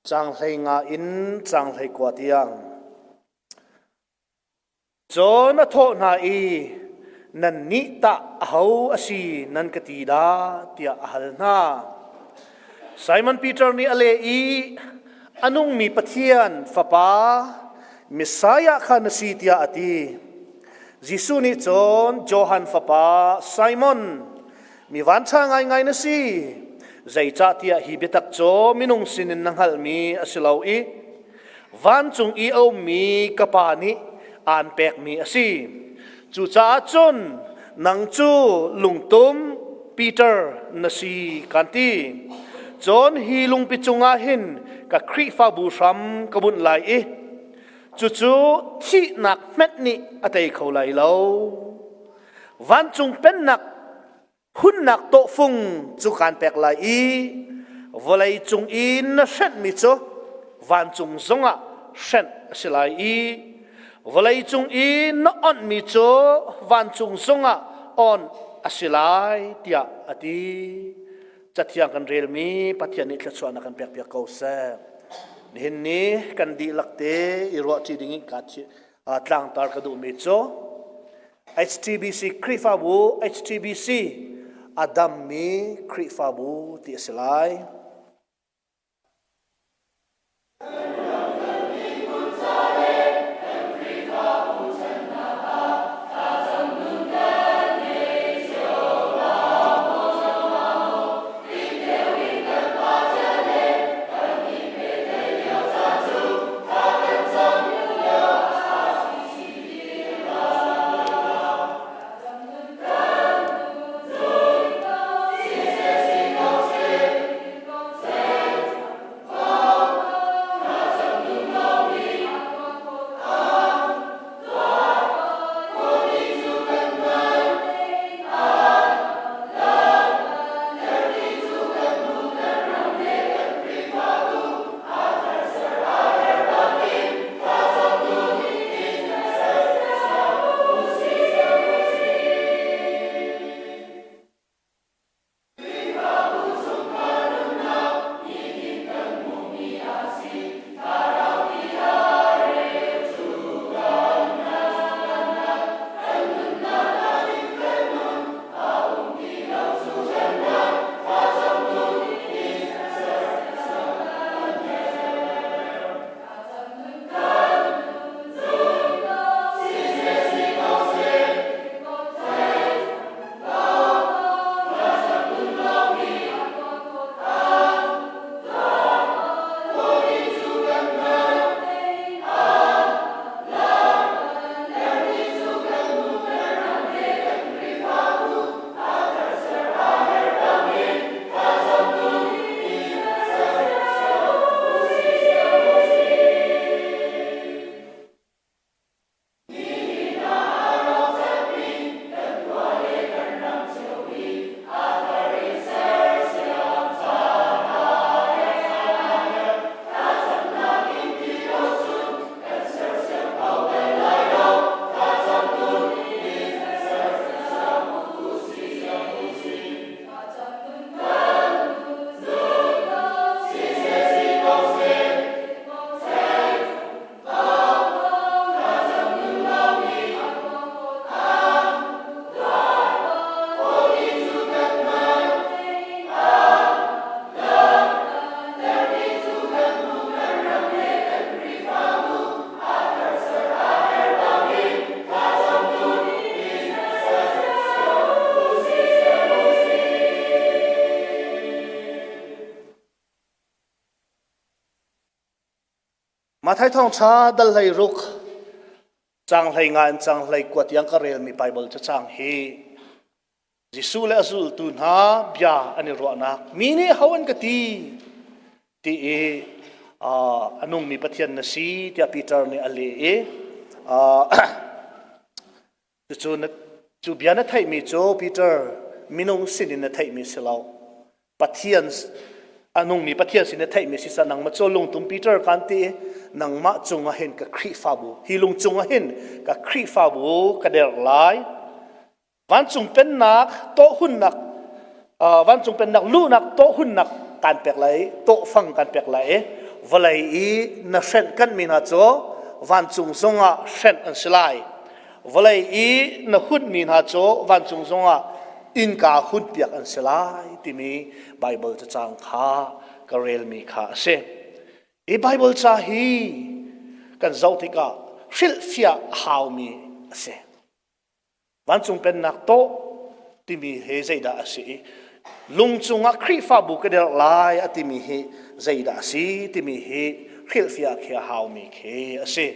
chang hlei nga in chang hlei kwa tiang chon a tho na i nan ni ta ho asi nan ka ti da tia hal na Simon Peter ni ale i anung mi pathian fapa Messiah khan si tia ati Jisu ni chon Johan fapa Simon mi van cha ngai na si zai cha tia hi betak cho minung sinin nang hal mi asilau i van chung i o mi kapani an pek mi asi chu cha chon nang chu lungtum Peter na si kanti chon hi lung pi chunga hin ka khri fa bu ram kabun lai i chu chu thi nak met ni atei khau lai lo van chung pen nak hun nak to phung chu kan pek lai i volai chung in na shet mi cho van chung zonga shen silai i volai chung in na on mi cho van chung zonga on asilai tia ati chathiang kan rel mi pathian ni thla na kan pek pek ko sa hin ni kan di lakte i ro chi ding ka chi tlang tar ka du mi cho HTBC krifabu HTBC Adam mi krifabu ti silai Mathai Thawngtha dal lai ruk chang lai ngan chang lai kwat yang ka rel mi Bible cha chang hi Jisu le azul tu na bia ani ro na mini hawan ka ti e anung mi pathian na si tia Peter ni ale e chu bia na thai mi cho Peter minung sin na thai mi silau pathian anung mi pathian sin na thai mi si sa nang ma cho lung tum Peter kan ti nang ma chunga hen ka khri fabu hi lung chunga hen ka khri fabu ka der lai van chung pen nak to hun nak van chung pen nak lu nak to hun nak kan pek lai to phang kan pek lai valai i na shen kan min ha cho van chung zonga shen an silai valai i na hun min ha cho van chung zonga in ka hun piak an silai timi bible cha chang kha karel mi kha se e bible cha hi kan zautika shil fia haw mi se van chung pen nak to timi he zaida ase lung chunga khri fa bu ka der lai atimi he zaida si timi he khil fia khia haw mi khe ase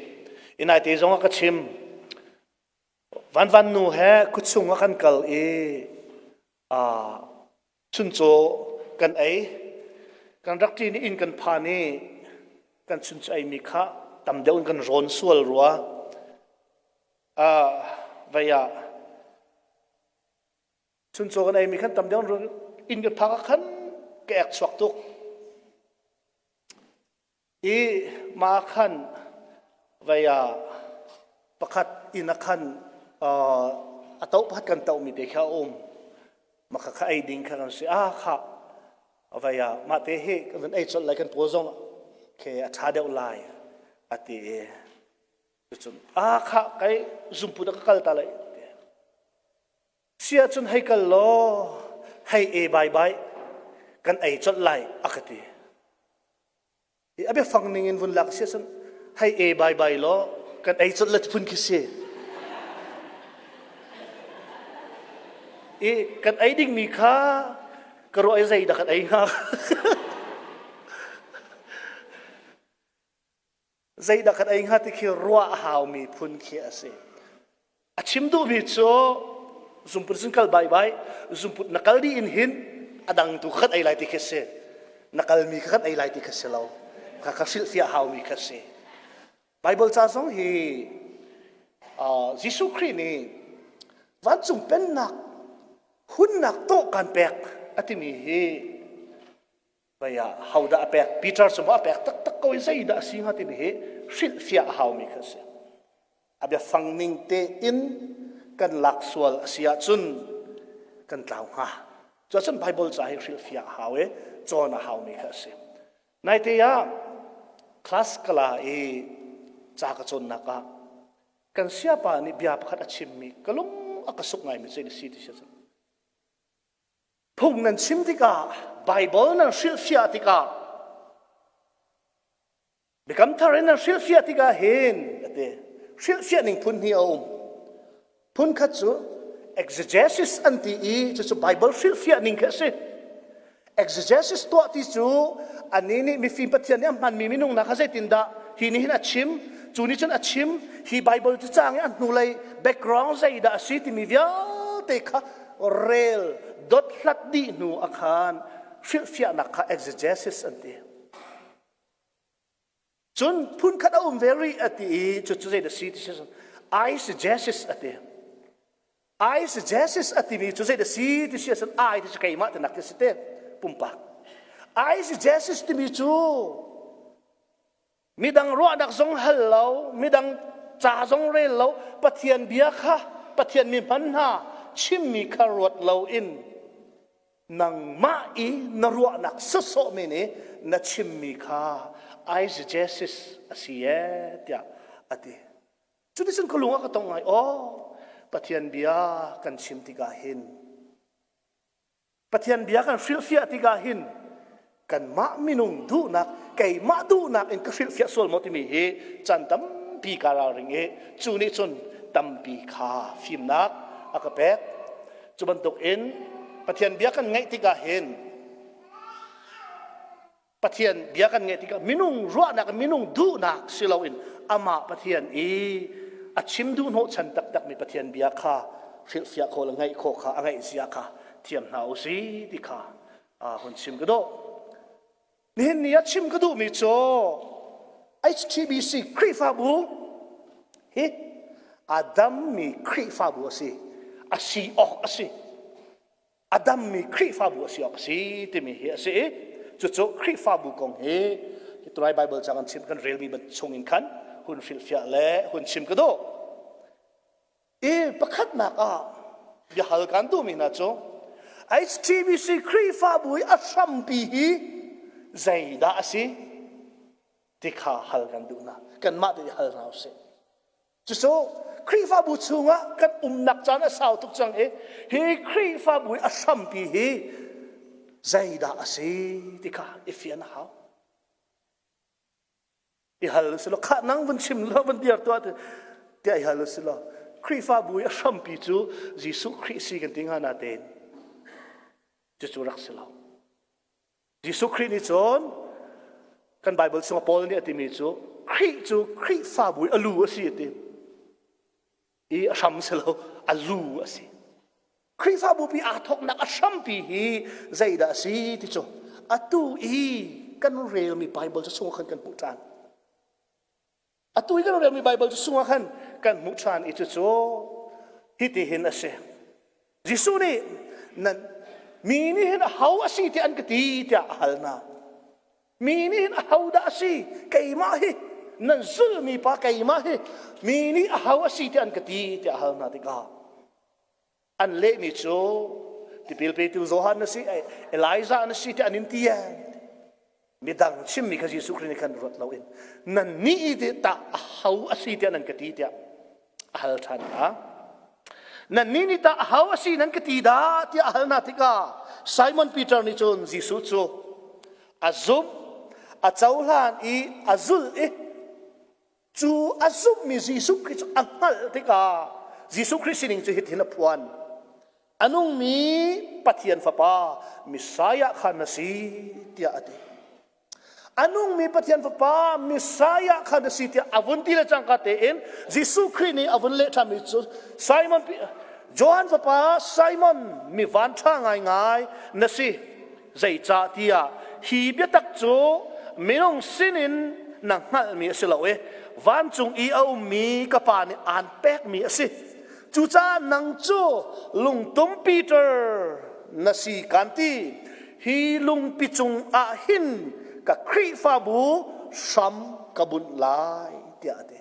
inai te zonga ka chim van nu he kuchunga kan kal e chun cho kan ai kan rakti ni in kan pha ni kan chun chai mi kha tam deun kan ron sual ruwa vaya chun cho kan ai mi khan tam deun in kan pha khan ke ek chwak tuk i ma khan vaya pakhat in khan atau phat kan tau mi te kha makaka ai ding kha kan si kha vaya ma te he kan ai chol lai kan pozong ke atha deu lai ati chun kha kai zumpu da kal ta lai sia chun hai kal lo hai e bye bye kan ai chol lai akati abe phang ning in vun lak sia chun hai e bye bye lo kan ai chol lat phun ki se kan ai ding mi kha karo ai zai da kan ai nga zai da kan ai nga ti khi ruwa haw mi phun khi ase achim du mi cho zumpur sun kal bye bye zumput nakal di in hin adang tu khat ai lai ti khese nakal mi khat ai lai ti khese lo kha khasil fia haw mi khese bible cha song hi jisu christ ni van chung pen nak hun nak to kan pek atimi he vaya hauda pek peter suma pek tak tak ko zai da si ha timi he shil fia haw mi khase abya fangning te in kan lakswal sia chun kan tlaw ha cho chun bible cha hi shil fia haw e chona haw mi khase nai te ya class kala e cha ka chon na ka kan sia pa ni bia pakhat achim mi kalung akasuk ngai mi sei si ti sia phung nan chim tika bible nan shil fia tika become thar nan shil fia tika hen ate shil fia ning phun hi phun khat chu exegesis anti e chu bible shil fia ning kha se exegesis to ti chu ani ni mi fi pathian am man mi minung na kha se tinda hi ni hin achim chu ni chun achim hi bible chu chang an nu lai background zai da si ti mi via te kha rel dot hlat di nu akhan shil fia na kha exegesis anti chun phun khat very ati chu chu zai da si ti I suggests ati mi chu zai da si ti sia san ai ti kai ma ta nak ti te pumpa I suggests ti mi chu midang ro dak zong hello midang cha zong re lo pathian bia kha pathian mi ban ha chinmi karot lo in nang ma i na ro nak so me ne na chinmi kha I suggests asia tia ati chu disun ko lunga ka tong ai pathian bia kan chim ti ga hin pathian bia kan fil fia ti ga hin kan ma minung du nak kai ma du nak in ka fil fia sol mo ti mi he chan tam pi ka ra ring e chu ni chun tam pi kha phim nak akapek chu ban tok in pathian bia kan ngai ti ga hin pathian bia kan ngai ti ga minung ro nak minung du nak silo in ama pathian achim du no chan tak tak mi pathian bia kha fil fia ko la ngai kho kha angai sia kha thiam na u si ti kha hun chim ga do ni ni achim ga du mi cho HTBC kri fa bu he adam mi kri fa bu si asi adam mi kri fa bu si ti mi he si chu chu kri fa bu kong he ki try bible changan chim kan real mi bat chung in khan hun fil fia le hun chim ka do pakhat na ka ya hal kan tu mi na cho HTBC kri fa bu asam pi hi zaida asi ที่ข้าฮัลกันดูนะกันมาที่ฮัลเราเสจุดโซ่ครีฟ้าบุชุงะกันหนักจานสาวทุกจังเฮครีฟ้าบุอัศมปีเฮใจด่าสิที่ข้าอิฟิอันฮาวอิฮัลสุลข้านั่งบนชิมแล้วบนเดียร์ตัวเดียอิฮัลสุลครีฟ้าบุอัศมปีจูยิสุคริสต์กันทิ้งหานาเตนจะจูรักสิลายิสุคริสต์นี่จนกันไบเบิลสิงคโปร์นี่อติมีจูคริฟ้าบุอลูสิเตนอีอัศมสิลาอลูสิคริฟ้าบุปีอาทกนักอัศมปีฮีใจด่าสิที่จูอัตุอีกันเรียลมีไบเบิลจะส่งขันกันปุจานอัตุอีกันเรียลมีไบเบิลจะส่งขันกันมุจานอิจูจูฮิติหินอาเซยิสุนี่นั่นมีนี่เห็นเขาอาศัยที่อันกตีที่ฮัลนามีนี่เห็นเขาด่าสิไก่มาฮินั่นซุลมีปะไก่มาฮิมีนี่เขาอาศัยที่อันกตีที่ฮัลนาติกาอันเล่นี่โจที่พิลเปติวโซฮันนั่นสิเอลิซานั่นสิที่อันนินทียนมีดังชิมมีขจิสุครินิกันรถเราเองนั่นนี่ที่ตาเขาอาศัยที่อันกตีที่ฮัลทันนะนั่นนี่ตาเขาอาศัยนั่นกตีดาที่ฮัลนาติกาไซมอนปีเตอร์นี่จนยิสุโจอาซุมอาเจ้าหลานอีอาซุลจูอาซุมมียิสุคริสต์อังฮัลติกายิสุคริสต์นิ่งจะเห็นหินพวนอันนุ่งมีปัทยันฟ้าป้ามิสายะขันสีที่อาทิอันนุ่งมีปัทยันฟ้าป้ามิสายะขันสีที่อาวุธที่ละจังกัดเองยิสุคริสต์นี่อาวุธเละทำมิจูไซมอนจอห์นฟ้าป้าไซมอนมีวันท่าง่ายๆนั่นสิใจจ่าที่ฮีเบียตักจูไม่ต้องสินินนังหัลมีสิละเววันจงอีเอามีกับปานี่อ่านแป๊กมีสิจูจ้านังจูลุงตุ้มปีเตอร์นั่นสิกันที่ฮีลุงปิจุงอาหินกับครีฟาบูซ้ำกับบุญลายเดียด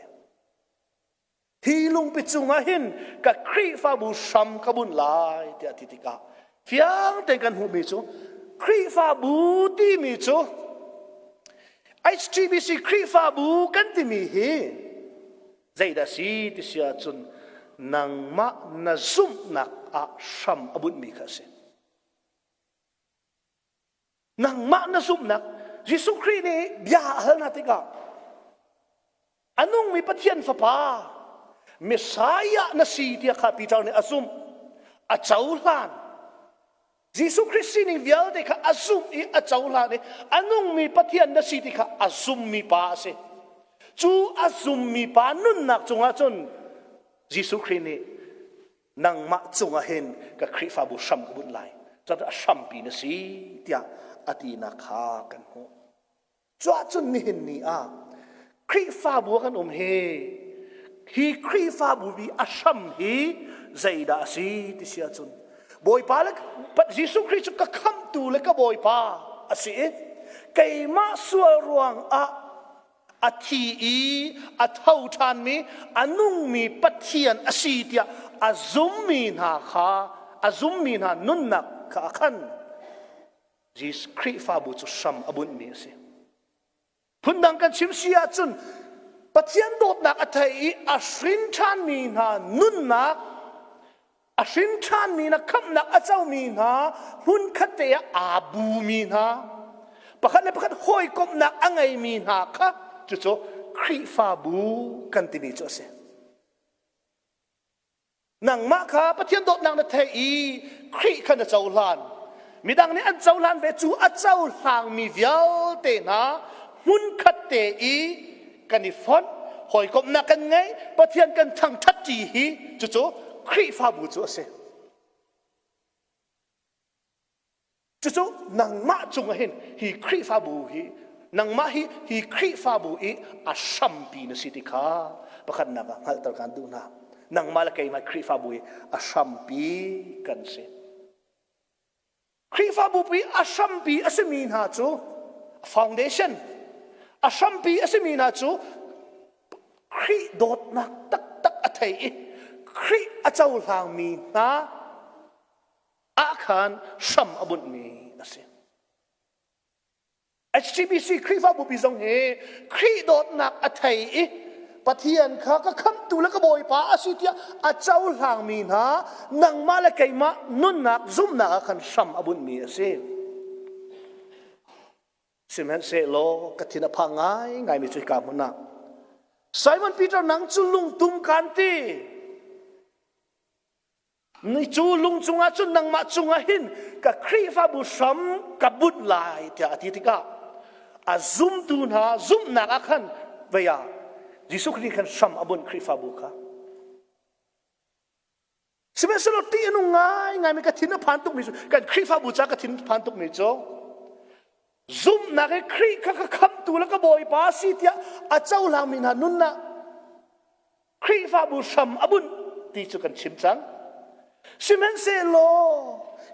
ฮีลุงปิจุงอาหินกับครีฟาบูซ้ำกับบุญลายเดียติกาเฟียงแต่กันหูมีจูครีฟาบูที่มีจูHTBC ครีฟาบูกันที่มีเฮใจด่าสิที่เสียจนนังมะนาซุมนักอาชัมอบุญมีข้าศึกนังมะนาซุมนักยิสุครีนี่ยาฮัลนาติกาอันนุ่งมีปัทยันฟ้าป้ามิสายะนาสีที่ข้าพิจารณาอาซุมอาเจ้าหลานยิสุคริสต์นี่วิลเดค่ะอาซุมอีอาเจ้าหลานนี่อันนุ่งมีปัทยันนาสีที่ข้าอาซุมมีป้าเสจูอาซุมมีป้านุ่นนักจงอาจนยิสุคริสต์นี่นังมะจงอาเห็นกับคริฟาบุชัมกับบุญไลจะได้ชัมปีนสีที่อดีนักหากันหัวจ้าจนนี่เห็นนี่คริฟาบุกันเฮฮีคริฟาบุบีอาชัมฮีใจด่าสีที่เสียจนบอยป้าแล้วปัจยิสุคริสต์ก็คำตูแล้วก็บอยป้าสิไก่มาสัวรวงอาทีอาเท่าทานมีอันนุ่งมีปัทยันอาศีตยาอาซุมมีนาคาอาซุมมีนานุนนักข้าขันยิสคริฟาบุจุสัมอบุญมีสิพุ่นดังกันชิมเสียจุนปัทยันโดดนักอัฐิอาสินชานมีนานุนนักอาสินชานมีนาคำนักอาเจ้ามีนาหุ่นขัดเตะอาบูมีนาประคันเลยประคันห้อยกบนักอังไงมีนาค่ะจุดคริฟาบูกันที่มีจุดเสนังมาค่ะปะเทียนโดดนังนาเทอีคริขันเจ้าลานมีดังนี้อันเจ้าลานเวจูอันเจ้าหางมีเวียลเตนะหุ่นขัดเตอีกันนิฟอนหอยกบนักกันไงปะเทียนกันทางทัดจีฮีจุดคริฟาบูจุดเสจุดนังมาจงเห็นฮีคริฟาบูฮีนังมาฮีคริฟาบุอีอาชัมปีนสิติคาประคันนักหัลตรการดูนะนังมาละไกมาคริฟาบุอีอาชัมปีกันสิคริฟาบุอีอาชัมปีอาศัยมีนาจูฟาวเดชั่นอาชัมปีอาศัยมีนาจูคริโดดนักตักอัฐิคริอาเจ้าหางมีนาอาคารชัมอบุญมีอาศัย HGBC ครีฟ้าบุปิจงเฮครีโดดหนักอัฐิปะเทียนข้าก็คำตูแล้วก็บอยป้าอาศิเตียอาเจ้าหางมีนะนังมาละไกมานุ่นหนักซุ่มหนักขันซ้ำอบุญมีเสียสิมันเสโลกฐินพังไงมีจุดกามุนักไซมอนปีเตอร์นังจุลุงตุมกันตีนี่จูลุงจุงอาจุนังมาจุงอาหินกับครีฟ้าบุซ้ำกับบุญลายที่อธิติกาอาซุ่มตูนหาซุ่มหนักขันเวียยิสุคริขันซ้ำอบุญครีฟ้าบุค่ะสิมันสลดตีนุ่งไงมีกฐินพันตุกมิจูกันครีฟ้าบุจากกฐินพันตุกมิจูซุ่มนักครีข้าก็คำตูแล้วก็บอยป้าสิเตียอาเจ้าหลังมินานุนนะครีฟ้าบุซ้ำอบุญตีจุกันชิมจังสิมันเซโล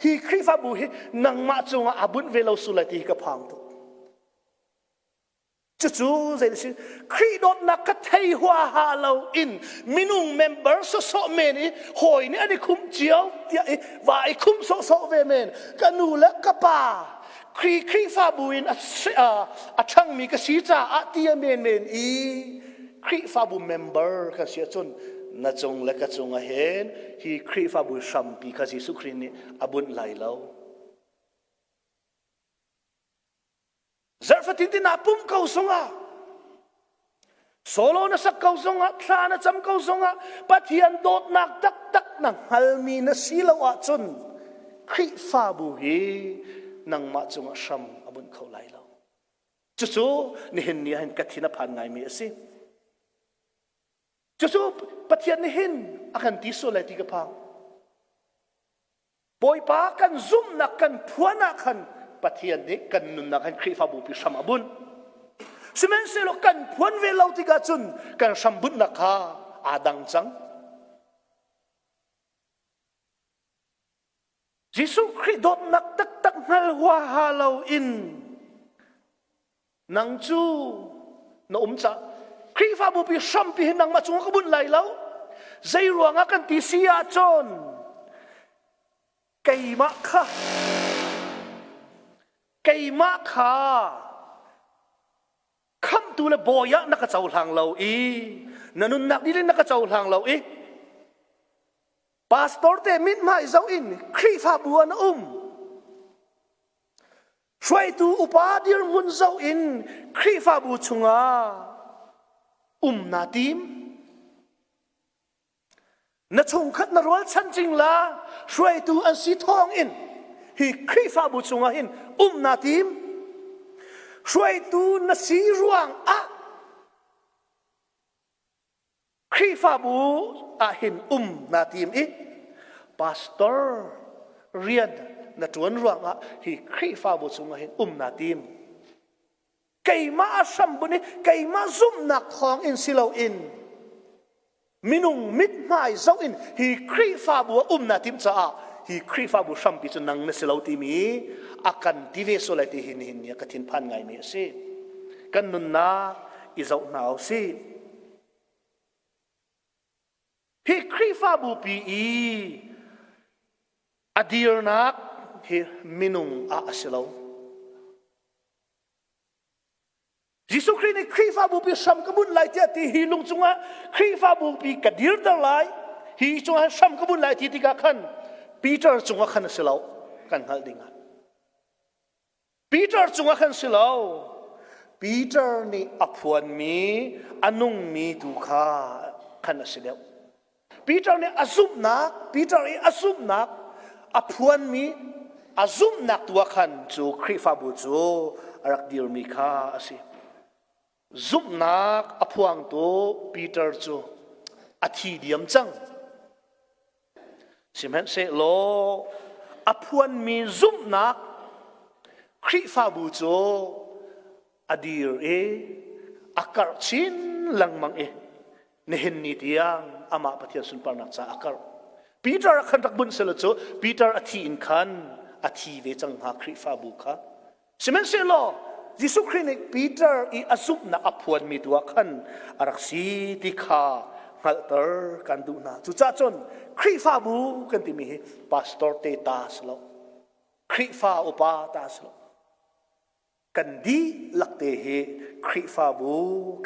ฮีครีฟ้าบุฮีนังมาจงอาบุญเวลาสุลัยตีกับพังตุจู่ๆใจสิครีโดนนักกะเทยหัวหาเราอินมินุงเมมเบอร์โซเมนี่หอยนี่อันนี้คุ้มเจียวว่าไอ้คุ้มโซเวเมนกันนูเล็กกะป่าครีฟ้าบุอินอัช่างมีกษีจ่าอัติยเมนอีครีฟ้าบุเมมเบอร์กันเสียจนน่าจงและก็จงเห็นฮีครีฟ้าบุชัมปีคาจิสุครินี่อบุญไหลแล้วZarhpi tintin napum kau songa solo na sak kau songa thla na cham kau songa pathian dot nak tak nang halmi na silawa chun khri fa bu hi nang ma chunga sham abun khau lai lo chu ni hin ni hin kathina phan ngai mi asi chu pathian ni hin akan ti so lai ti ka phang boy pa kan zum nak kan phuana kanปะเทียนนี้กันนุนนักให้ครีฟ้าบุปิชมบุญสิเมนเซโลกันพวนเวลาที่กาจุนกันชมบุญนักฮาอาดังจังยิสุคริโดนนักตักนัลหัวฮาลาอินนังจูนอมจ่าครีฟ้าบุปิชมปีนังมาจงกบุญไหลแล้วใจรวงกันติเสียจนไก่มะค่ะไก่มาขาคำตูเลยบอยะนักเจ้าทางเรานันุนนักนี่เลยนักเจ้าทางเราพาสปอร์ตมิดมาเจ้าอินครีฟ้าบัวนะช่วยตูอุปาดีร์มุนเจ้าอินครีฟ้าบัวชงนาทีมนัชงขัดนรวลชันจริงละช่วยตูอันสีทองอินฮีครีฟ้าบุชงหินนาทีมช่วยตูนสีรวงครีฟ้าบุหินนาทีมพาสตอร์เรียนนัจวนรวงฮีครีฟ้าบุชงหินนาทีมไก่มาสัมบุนีไก่มาซุ่มนักทองอินสิลาอินมินุงมิดไม้เจ้าอินฮีครีฟ้าบุนาทีมจ้าฮีครีฟ้าบุชัมปิจนังเนสลาวตีมีอาการที่เวสุไลตีหินเนี่ยกฐินพันไงมีสิกันนุนนาอิจาวนาอสิฮีครีฟ้าบุปีอดีร์นักฮีมินุงอาสลาวยิสุครีในครีฟ้าบุปีชัมกบุญไลที่ที่ฮีลุงจงะครีฟ้าบุปีกดีร์ตไลฮีจงะชัมกบุญไลที่ที่กัขันปีเตอร์จงขันสิลาวกันหัลดิงะปีเตอร์จงขันสิลาวปีเตอร์นี่อภวนมีอนุงมีตุขาขันสิลาวปีเตอร์นี่อาซุบนักปีเตอร์นี่อาซุบนักอภวนมีอาซุบนักตัวขันจูครีฟ้าบุจูรักดีร์มีข้าสิซุบนักอภวงตัวปีเตอร์จูอธิเดียมจังสิมันเสโลอภวนมีซุมนักครีฟ้าบูโจอดีร์อากาศชินลังมังเนหินนิตยังอามาปฏิสุนปานักษาอากาศปีเตอร์ขันตักบุญเสลโจปีเตอร์อธิอินขันอธิเวจังหาครีฟ้าบูค่ะสิมันเสโลยิสุครินิกปีเตอร์อีอาซุบนักอภวนมีตัวขันอารักษีติขาฮัลเตอร์กันดูนาจุจ้าจนครีฟ้าบูกันที่มีพาสตอร์เตตาสโลครีฟ้าอุปาตาสโล กันดีลักเตเหคริฟาบู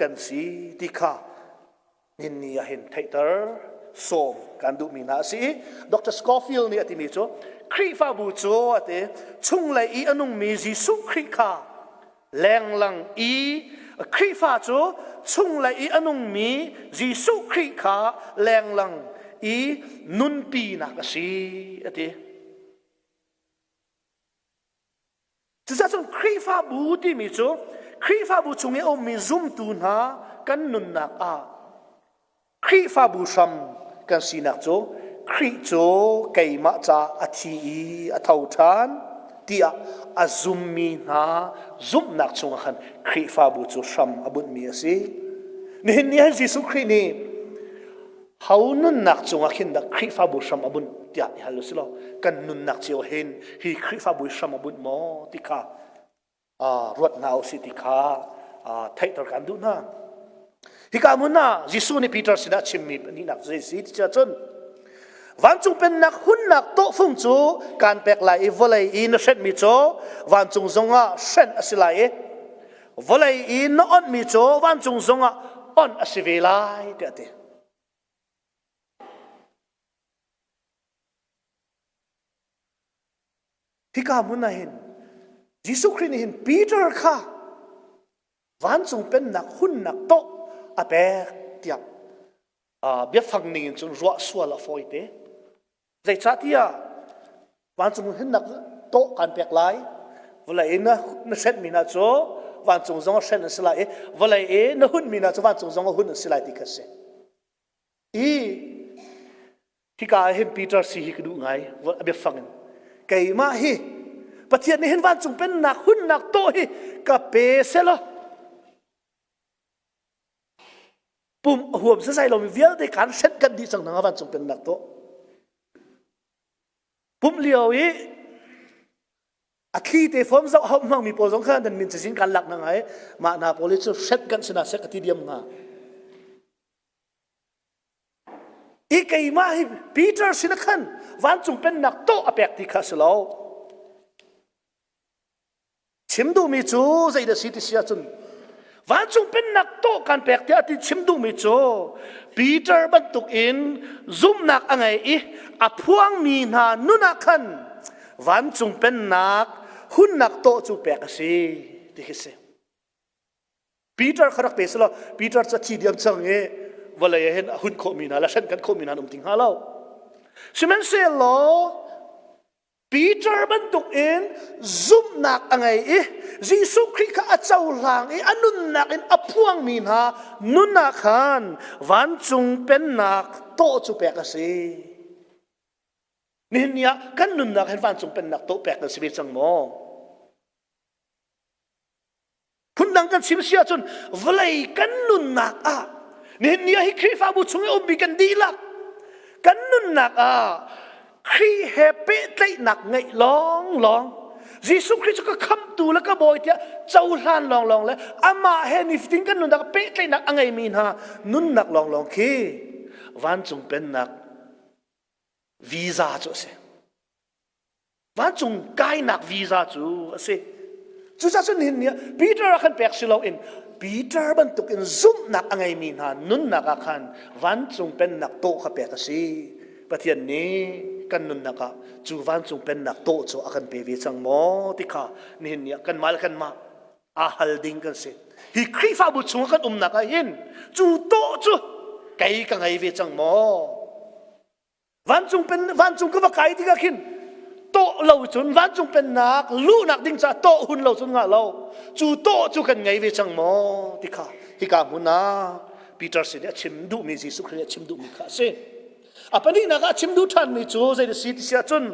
กันสีติคานินนี่เห็นไทเตอร์ส่งการดูมีนาสิดร.สกอฟิลนี่อธิมิโจคริฟาบูโจอเตชุงเลยอีอนุมีจิสุคริคาแรงลังอีคริฟาโจชุงเลยอีอนุมีจิสุคริคาแรงลังอีนุนปีนักสิอเตจะจะจงคริฟาบูที่มิโจคริฟาบูชงเออมีซุมตูนากันนุนนักอาคริฟาบูซัมกันสีนักโจคริโจไก่มาจาอธิอทาวทานที่อาซุมมีนาซุมนักชงขันคริฟาบูโจซัมอบุญมีสินี่นี่ให้ยิสุครินี่เขานุนนักจงขันดักคริฟาบูซัมอบุญที่ฮัลโหลสิโลกันนุนนักเจียวเห็นฮีคริฟาบูซัมอบุญโมติการวดนาวสิติกาไทยตระกันดูนะฮิกามุนะยิสุนี่ปีเตอร์สินะชิมมีนี่นักเจสิที่จะจนวันจงเป็นนักหุ่นนักโตฟุงจูการแปลกไหลวลัยอินเช็ดมิโจวันจงซงอ่ะเช็ดอสิไลวลัยอินอ่อนมิโจวันจงซงอ่ะอ่อนอสิเวไลเดียดฮิกามุนะเห็นยิสุคริสต์เห็นปีเตอร์ค่ะวันจงเป็นนักหุ่นนักโตอาเปกเดียบเบียฟังนิ่งจนรัวสัวละฟอยเตใจชัดที่วันจงเห็นนักโตการแปลกไหลเวลาเอ็นะเช็ดมีนาโจวันจงจงเช็ดนั่นสิไลเวลาเอ็นะหุ่นมีนาโจวันจงจงหุ่นนั่นสิไลติคัสเซที่กาเห็นปีเตอร์สิฮิกดูไงเบียฟังไก่มาฮิปฏิญาณเห็นวันจงเป็นนักหุ่นนักโตฮิกับเปเซลปุ่มหัวมันใส่เรามีเวียลในการเช็ดกันดีจังนะวันจงเป็นนักโตปุ่มเลี้ยวอีอาคีเตฟอมจะเอามั่งมีโพสงขันแต่มีจะสิ่งการหลักนั่งไงมาหน้าโพลิสเช็ดกันสนาเช็ดกันที่เดียมนะอีกไอ้มาให้ปีเตอร์สินะขันวันจงเป็นนักโตอเปกติคัสโลชิมดูมีจูใจเดสิติเสียจนวันจงเป็นนักโตการแปลกที่อธิชิมดูมิโจปีเตอร์บรรทุกอินซุ่มนักอะไรอีอพวงมีนานุนักขันวันจงเป็นนักหุ่นนักโตจูแปลกสิที่คิดเสียปีเตอร์ขรักเปสละปีเตอร์จะทีเดียมจังเอวันเลยเห็นหุ่นโคมีนาและเช่นกันโคมีนานุ่มติงฮาเล่าใช่ไหมเสียหรอปีเตอร์บรรทุกเองซุ่มนักอะไรอียิสุคริสต์อาเจ้าหลังอีอนุนักเองอพวงมีนานุนักขันวันจงเป็นนักโตจูแปลกสินี่เนี่ยกันนุนักเห็นวันจงเป็นนักโตแปลกสิเวจังโมคุณดังกันชิมเสียจนวลัยกันนุนักนี่เนี่ยให้คริฟาบุชงอุบิกันดีลักกันนุนักครีเฮเปตไลหนักไงลองยิสุคริสต์ก็คำตูแล้วก็บอกที่เจ้าล้านลองแล้วอามาเฮนิฟติงกันนุนักเปตไลหนักอะไรมีนะนุนนักลองคีวันจงเป็นนักวีซ่าจุเสวันจงกายนักวีซ่าจุเสจุดนั้นเนี่ยปีเตอร์ขันแปลกสิเราเองปีเตอร์บรรทุกอินซุ่มนักอะไรมีนะนุนนักขันวันจงเป็นนักโตขับแปลกสิปฏิญาณนี้กันนุนนักจูวันจงเป็นนักโตจูอากันเปวิจังโมติค่ะนี่เนี่ยกันมาแล้วกันมาฮัลดิงกันเสร็จฮีครีฟาบุชงกันนักเห็นจูโตจูไก่กันไงวิจังโมวันจงเป็นวันจงก็ว่าไก่ที่ก็ขินโตเราจนวันจงเป็นนักลู่นักดิ้งจะโตหุ่นเราจนงาเราจูโตจูกันไงวิจังโมติค่ะฮีกามุนาปีเตอร์เสียชิมดูมีจิสุคริสต์ชิมดูมีข้าเสapa ni nak acim du tan ni jo sai de sit sia chun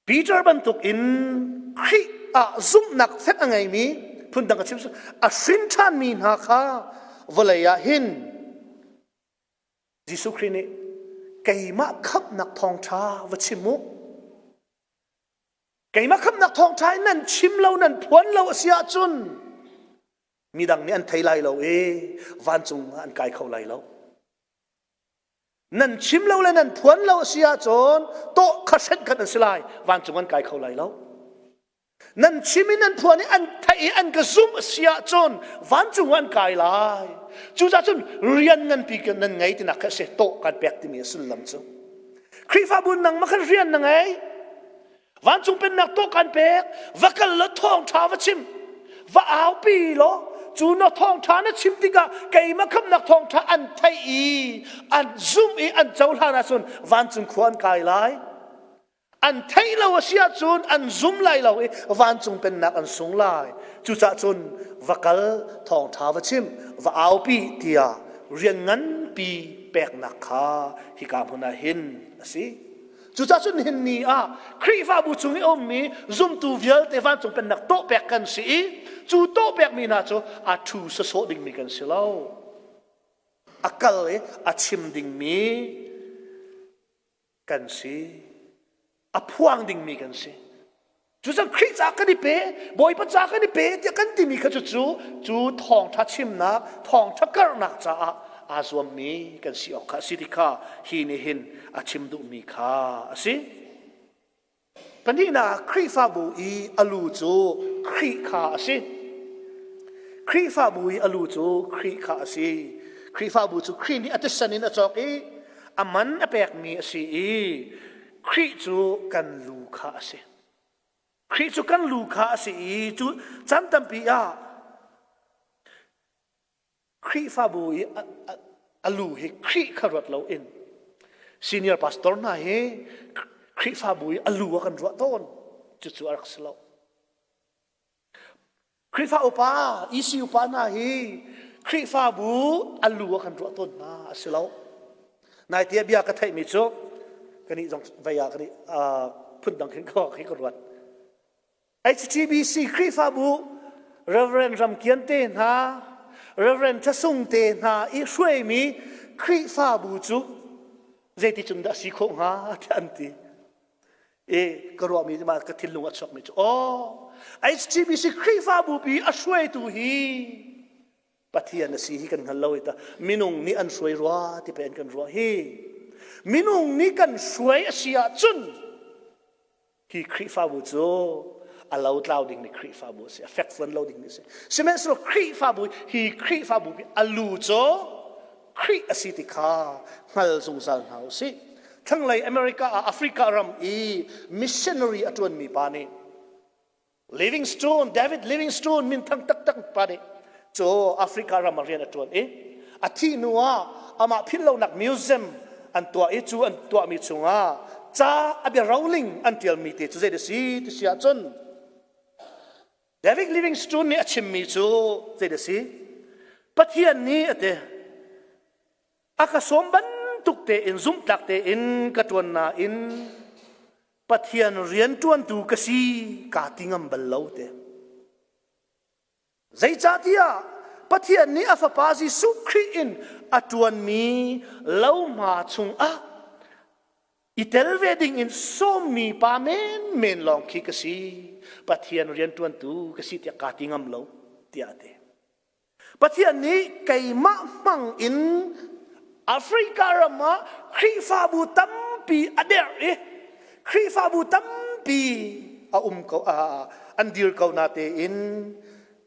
Peter bantuk in kri zum nak fet angai mi phun dang acim a sin tan min ha kha volaya hin Jisu Christ ni kaima khap nak thong tha wachimu kaima khap nak thong thai nan chim lo nan phuan lo sia chunมีดังนี้อันไทยไลเราวันจงอันกายเขาไลเรา นั่นชิมเราเลยนั่นพวนเราเสียจนโตขัดเส้นกันสลายวันจงวันกายเขาไหลแล้วนั่นชิมินั่นพวนนี่อันไทยอันกระซุ่มเสียจนวันจงวันกายไหลจู่จ้าจนเรียนเงินปีกันนั่นไงที่นักเสียโตกันแปลกที่มีสุลลัมจงครีฟ้าบุญนังมาเรียนนังไงวันจงเป็นนักโตกันแปลกว่ากันละทองท้าวชิมว่าเอาปีล้อจูนักทองท้านะชิมติกาไก่มาคำนักทองท้าอันไทยอันซุ่มอันเจ้าลานาส่วนวันจงควรกายไหลอันไทยเราเสียจนอันซุ่มไหลเราวันจงเป็นนักอันสูงไหลจู่จ้าจนว่ากันทองท้าวชิมว่าเอาปีเดียเรียนงั้นปีแปลกนักข้าที่กาพนาเห็นสิจู่จ้าจนเห็นนี่ครีฟ้าบุญจงอมมีซุ่มตูเวลแต่วันจงเป็นนักโตแปลกกันสิจู่โตแปลกมีนาจูทูสะโสดิ่งมีกันสิเล่ากัลชิมดิ่งมีกันสิพวงดิ่งมีกันสิจู่จังครีจากกันดิเป้บอยปัจจากกันดิเป้ที่กันที่มีกันจู่ทองทัดชิมนักทองทักกระนักจ้าอาสวมมีกันสิออกสิที่ข้าฮีนี่เห็นชิมดุมีข้าสิปัญหาครีฟ้าบุยอลูจูครีข้าสิครีฟ้าบุยอลูจูครีข้าสิครีฟ้าบุจูครีนี่อัตสันนินจอกมันแปลกมีสิครีจูกันลูข้าสิครีจูกันลูข้าสิจูจันตัมปีครีฟ้าบุยอลูเฮครีขรวดเราเองซีเนียร์พาสตอร์น่ะเฮครีฟ้าบุยอลูกันรัวต้นจู่อารักษาเราครีฟ้าอุปาอีซีอุปาน่ะเฮครีฟ้าบุอลูกันรัวต้นน่ะสิเรานายเทียบยากระไทยมิโชกันนี่จงไปยากันนี่พุ่นดังขึ้นก็ให้กรวด HTBC ครีฟ้าบุ Reverend รำเกียนเตนฮะ Reverend ทศงเตนฮะอีช่วยมีครีฟ้าบุจูเจติจุนดาสิโคงฮะทันทีกระวมีมากระทิลุงอัดชกมิจูHTBC ครีฟ้าบุปีช่วยตัวฮีปฏิญาณสีกันหันเลาอิตามินุงนี่อันช่วยรัวที่เป็นกันรัวฮีมินุงนี่กันช่วยเสียจุนฮีครีฟ้าบุจูallow louding ni kri fa bu se effect fun loading ni se semen so kri fa bu hi kri fa bu alu cho kri asitika ngal sung sal hau si thang lai america africa ram missionary atun mi pa ni livingstone david livingstone min thang tak tak pa ni cho africa ram rian atun athi nuwa ama philo nak museum an tua chu an tua mi chunga cha abi rolling until mi te chu ze de si ti sia chon David Livingstone ni chinmi chu zeda si pathian ni ate akasom ban tukte in zum takte in katwan na in pathian rian tuan tu kasi ka tingam ballote zai chatia pathian ni afapazi sukri in atuan mi lau ma chung itel wedding in somi pa men long ki kasi pathian rian tuan tu kasi tia katingam lo tia te pathian ni kai ma mang in africa rama khifa bu tampi ader khifa bu tampi ko andir ko nate in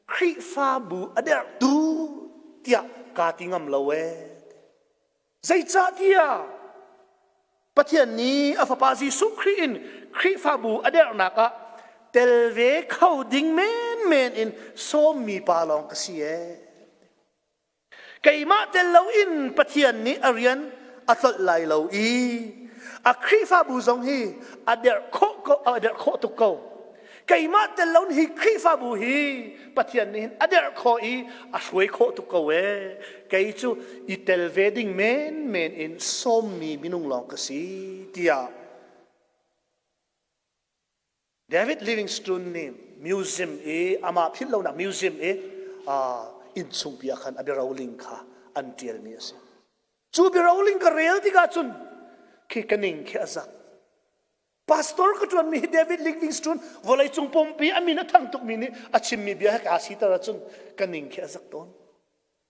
khifa bu ader tu tia katingam lo zai cha tia pathian ni afapazi sukri in khifa bu ader naka telve khawding men in som mi palong kasi kay ma tello in pathian ni arian athot lai lo akrifa bu zong hi ader kho to ko kay ma tello hi krifa bu hi pathian ni ader kho ashwe kho to ko kay chu itelve ding men in som mi minung long kasi dia David Livingstone ni museum ama philo na museum in chung pia khan abi rolling kha antiel mi ase chu bi rolling ka real ti ka chun ki kaning ki azak pastor ka chun mi David Livingstone volai chung pompi amina thang tuk mi ni achim mi bia ka asita chun kaning ki azak ton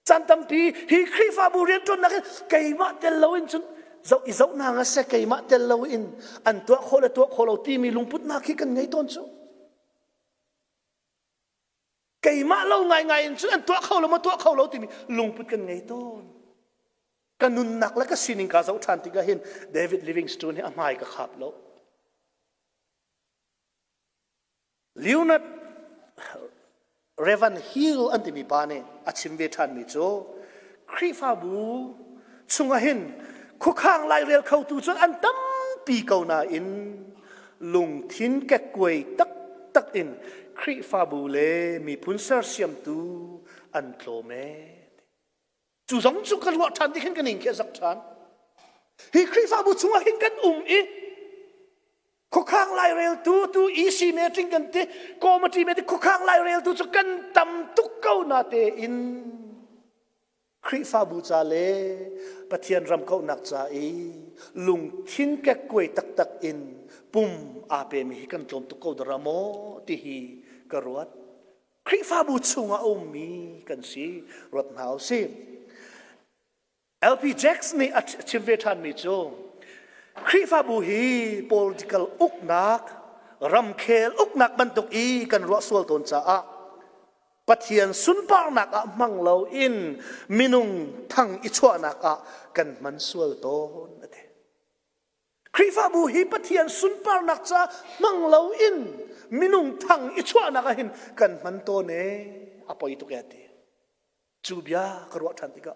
chantam pi hi khifa bu rian ton na kai ma tel lo in chun dẫu dẫu nàng sẽ cây mạ tel lâu in ăn tua khô lâu ti mi lung put na khi cần ngay tôn chú cây mạ lâu ngày in chú ăn tua khô lâu ti mi lung put cần ngay tôn cần nun nặc là cái xin cả dẫu than thì cái hin David Livingstone hay amai cái khap lâu liu nat Revan Hill an ti mi pa ne achim ve than mi cho Krifa bu chunga hin khu khang lai rel khâu tu chuan an tam pi kau na in lung thin ke kwei tak in Krifa bu le mi phun sar siam tu an tlo me chu zong chu kan lo than ti khen kan in ke zak than hi Krifa bu chunga hin kan i khu khang lai rel tu easy me ting kan te comedy me te khu khang lai rel tu chu kan tam tuk kau na te in Krifa bu cha le pathian ram kau nak cha lung thin ke kwei tak in pum ape mi kan tlom tu ko dramo ti hi karuat Krifa bu chunga mi kan si rot nau si LP Jackson ni achimve than mi cho Krifa bu hi political uknak ramkhel uknak bantuk kan ro sual ton cha pathian sun par nak mang lo in minung thang I chua nak kan man sual ton ate Krifa bu hi pathian sun par nak cha mang lo in minung thang I chua nak hin kan man to ne apoi tu ke ate chu bia karwa than ti ka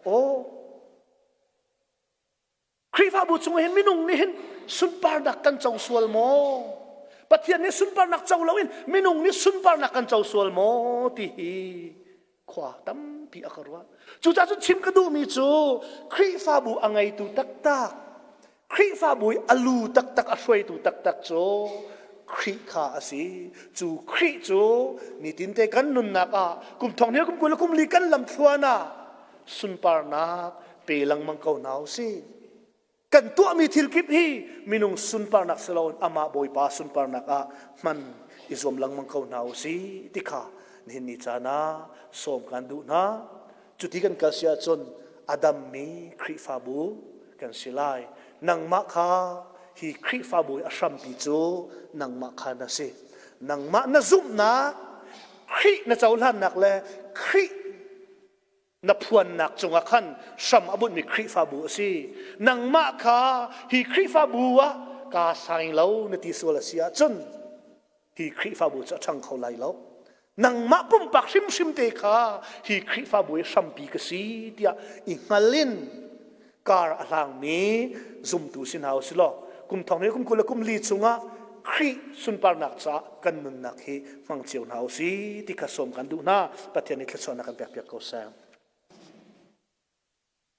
Krifa bu chung hin minung ni hin sun par nak kan chau sual mo pathian ni sun par nak chau lo in minung ni sun par nak kan chau sual mo ti hi khwa tam pi akarwa chu cha chu chim ka du mi chu Krifa bu angai tu tak Krifa bu alu tak a hroi tu tak chu Kri kha asi chu Kri chu ni tin te kan nun nak kum thong ne kum kul kum li kan lam thua sun par nak pe lang mang kau nau si kan tua mi thil kip hi minung sun par nak salon ama boy pa sun par nak man izom lang mang kau nau si tikha ni chana som kan du na chuti kan kalsia chon adam mi Krifa bu kan silai nang ma kha hi Krifa bu asham pi chu nang ma kha na si nang ma na zum na Kri na chaulan nak le Kri na puan nak chunga khan sam abun mi Krifa bu si nang ma kha hi Krifa bu ka saing lo na ti sola sia chun hi Krifa bu cha thang khau lai lo nang ma pum pak sim te kha hi Krifa bu sam pi ka si tia I ngalin kar alang mi zum tu sin hau si lo kum thong ne kum kula kum li chunga Kri sun par nak cha kan nun nak hi mang chiu nau si ti ka som kan du na pathian ni thla chona kan pek ko sam